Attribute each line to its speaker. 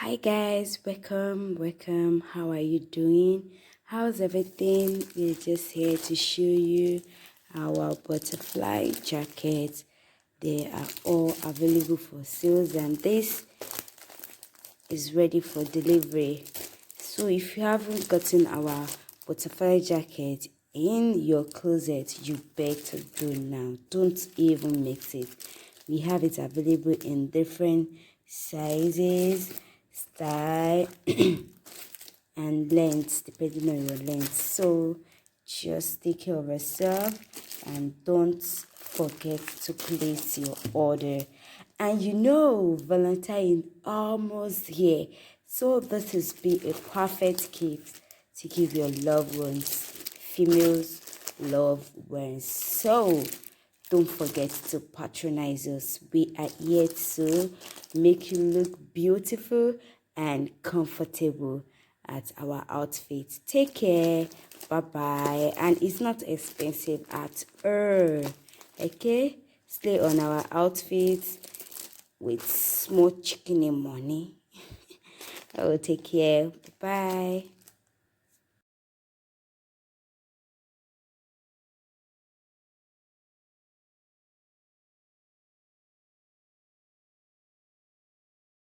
Speaker 1: Hi guys, welcome. How are you doing? How's everything? We're just here to show you our butterfly jackets. They are all available for sales and this is ready for delivery. So if you haven't gotten our butterfly jacket in your closet, you better do now. Don't even mix it. We have it available in different sizes, style and lengths depending on your length. So just take care of yourself and don't forget to place your order. And Valentine almost here, so this is be a perfect gift to give your loved ones, females loved ones. So don't forget to patronize us. We are here to make you look beautiful and comfortable at our outfits. Take care. Bye bye. And it's not expensive at all. Okay? Stay on our outfits with small chicken and money. I will take care. Bye.